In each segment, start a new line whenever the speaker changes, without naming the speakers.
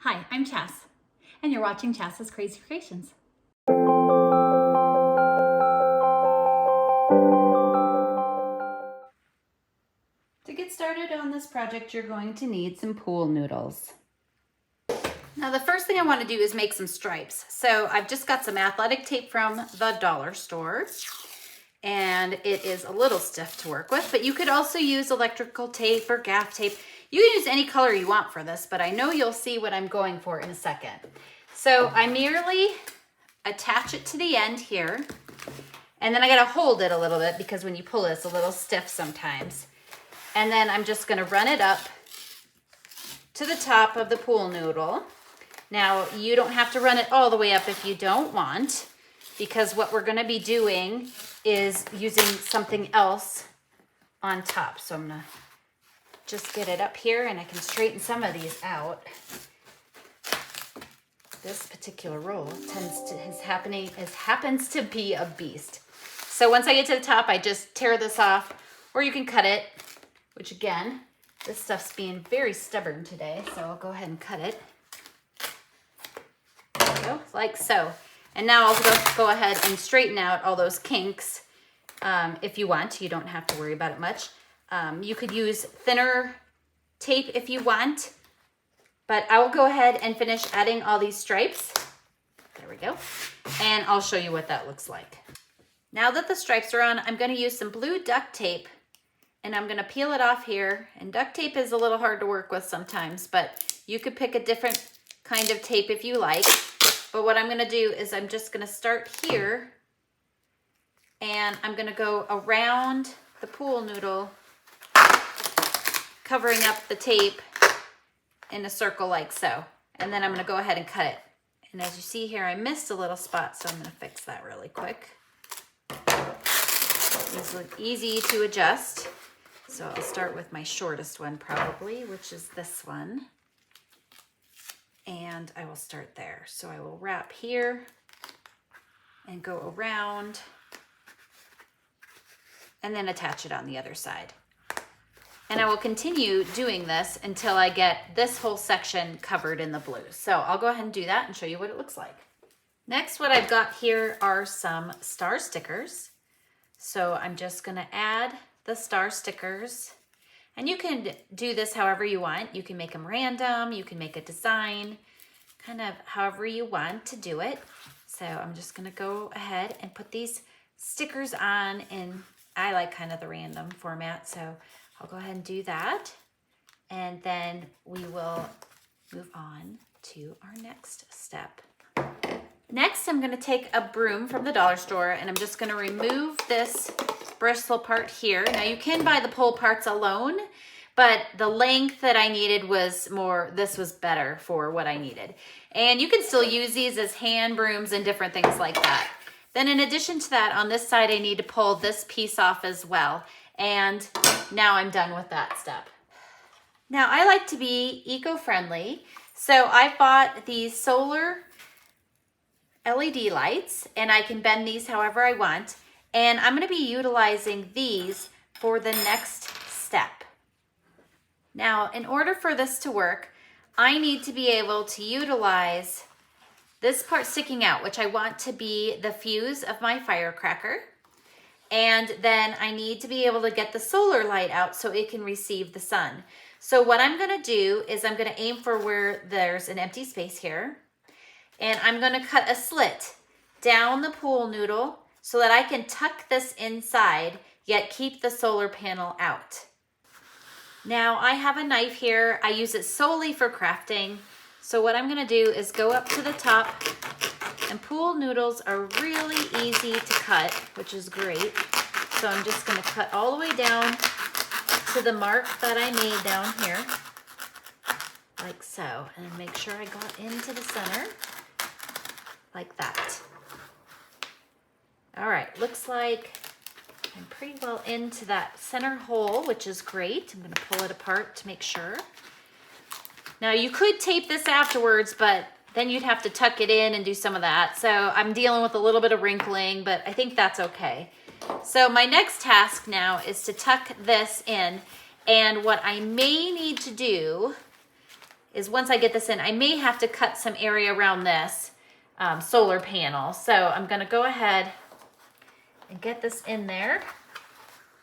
Hi, I'm Chas, and you're watching Chas's Crazy Creations. To get started on this project, you're going to need some pool noodles. Now the first thing I want to do is make some stripes. So I've just got some athletic tape from the dollar store, and it is a little stiff to work with, but you could also use electrical tape or gaff tape. You can use any color you want for this, but I know you'll see what I'm going for in a second. So I merely attach it to the end here, and then I gotta hold it a little bit because when you pull it, it's a little stiff sometimes. And then I'm just gonna run it up to the top of the pool noodle. Now, you don't have to run it all the way up if you don't want, because what we're gonna be doing is using something else on top. So I'm gonna just get it up here, and I can straighten some of these out. This particular roll happens to be a beast. So once I get to the top, I just tear this off, or you can cut it, which again, this stuff's being very stubborn today, so I'll go ahead and cut it. There we go, like so. And now I'll go ahead and straighten out all those kinks if you want. You don't have to worry about it much. You could use thinner tape if you want, but I will go ahead and finish adding all these stripes. There we go. And I'll show you what that looks like. Now that the stripes are on, I'm going to use some blue duct tape, and I'm going to peel it off here. And duct tape is a little hard to work with sometimes, but you could pick a different kind of tape if you like. But what I'm going to do is I'm just going to start here, and I'm going to go around the pool noodle, covering up the tape in a circle like so. And then I'm going to go ahead and cut it. And as you see here, I missed a little spot, so I'm going to fix that really quick. These look easy to adjust. So I'll start with my shortest one probably, which is this one. And I will start there. So I will wrap here and go around and then attach it on the other side. And I will continue doing this until I get this whole section covered in the blue. So I'll go ahead and do that and show you what it looks like. Next, what I've got here are some star stickers. So I'm just gonna add the star stickers. And you can do this however you want. You can make them random, you can make a design, kind of however you want to do it. So I'm just gonna go ahead and put these stickers on, and I like kind of the random format, so I'll go ahead and do that. And then we will move on to our next step. Next, I'm gonna take a broom from the dollar store, and I'm just gonna remove this bristle part here. Now you can buy the pole parts alone, but the length that I needed was more, this was better for what I needed. And you can still use these as hand brooms and different things like that. Then in addition to that, on this side, I need to pull this piece off as well. And now I'm done with that step. Now I like to be eco-friendly, so I bought these solar LED lights, and I can bend these however I want. And I'm going to be utilizing these for the next step. Now, in order for this to work, I need to be able to utilize this part sticking out, which I want to be the fuse of my firecracker. And then I need to be able to get the solar light out so it can receive the sun. So what I'm going to do is I'm going to aim for where there's an empty space here. And I'm going to cut a slit down the pool noodle so that I can tuck this inside, yet keep the solar panel out. Now I have a knife here. I use it solely for crafting. So what I'm going to do is go up to the top, and pool noodles are really easy to cut, which is great. So I'm just going to cut all the way down to the mark that I made down here, like so, and make sure I got into the center, like that. All right, looks like I'm pretty well into that center hole, which is great. I'm going to pull it apart to make sure. Now you could tape this afterwards, but then you'd have to tuck it in and do some of that. So I'm dealing with a little bit of wrinkling, but I think that's okay. So my next task now is to tuck this in. And what I may need to do is once I get this in, I may have to cut some area around this solar panel. So I'm gonna go ahead and get this in there.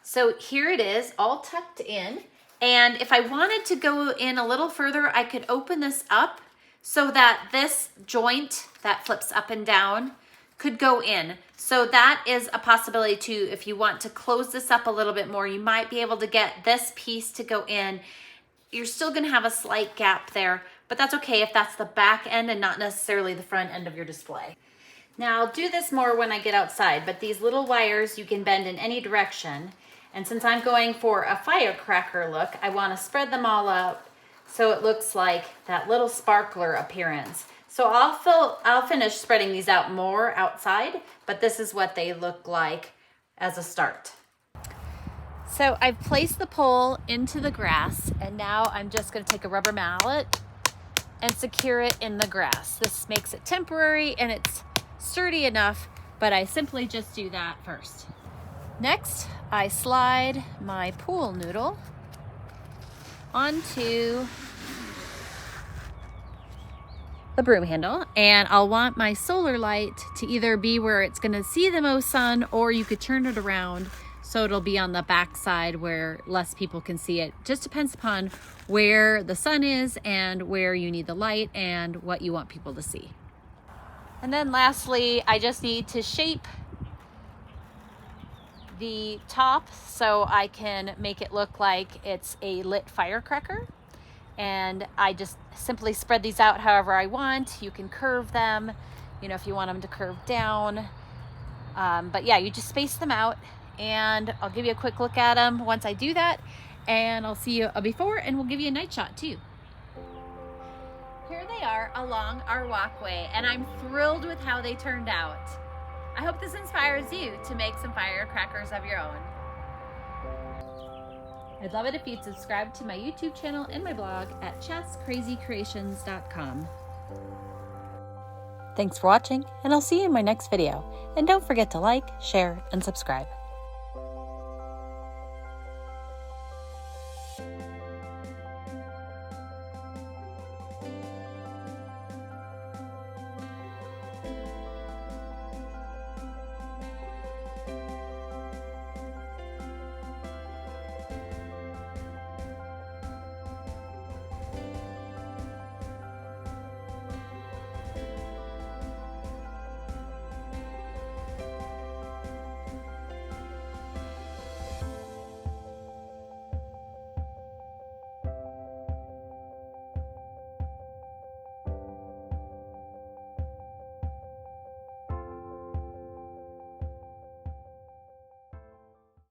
So here it is, all tucked in. And if I wanted to go in a little further, I could open this up so that this joint that flips up and down could go in. So that is a possibility too. If you want to close this up a little bit more, you might be able to get this piece to go in. You're still gonna have a slight gap there, but that's okay if that's the back end and not necessarily the front end of your display. Now I'll do this more when I get outside, but these little wires you can bend in any direction. And since I'm going for a firecracker look, I wanna spread them all up so it looks like that little sparkler appearance. So I'll finish spreading these out more outside, but this is what they look like as a start. So I've placed the pole into the grass, and now I'm just gonna take a rubber mallet and secure it in the grass. This makes it temporary and it's sturdy enough, but I simply just do that first. Next, I slide my pool noodle onto the broom handle, and I'll want my solar light to either be where it's gonna see the most sun, or you could turn it around so it'll be on the back side where less people can see it. Just depends upon where the sun is and where you need the light and what you want people to see. And then lastly, I just need to shape the top so I can make it look like it's a lit firecracker. And I just simply spread these out however I want. You can curve them, you know, if you want them to curve down. But yeah, you just space them out, and I'll give you a quick look at them once I do that, and I'll see you a before, and we'll give you a night shot too. Here they are along our walkway, and I'm thrilled with how they turned out. I hope this inspires you to make some firecrackers of your own. I'd love it if you'd subscribe to my YouTube channel and my blog at chesscrazycreations.com. Thanks for watching, and I'll see you in my next video. And don't forget to like, share, and subscribe.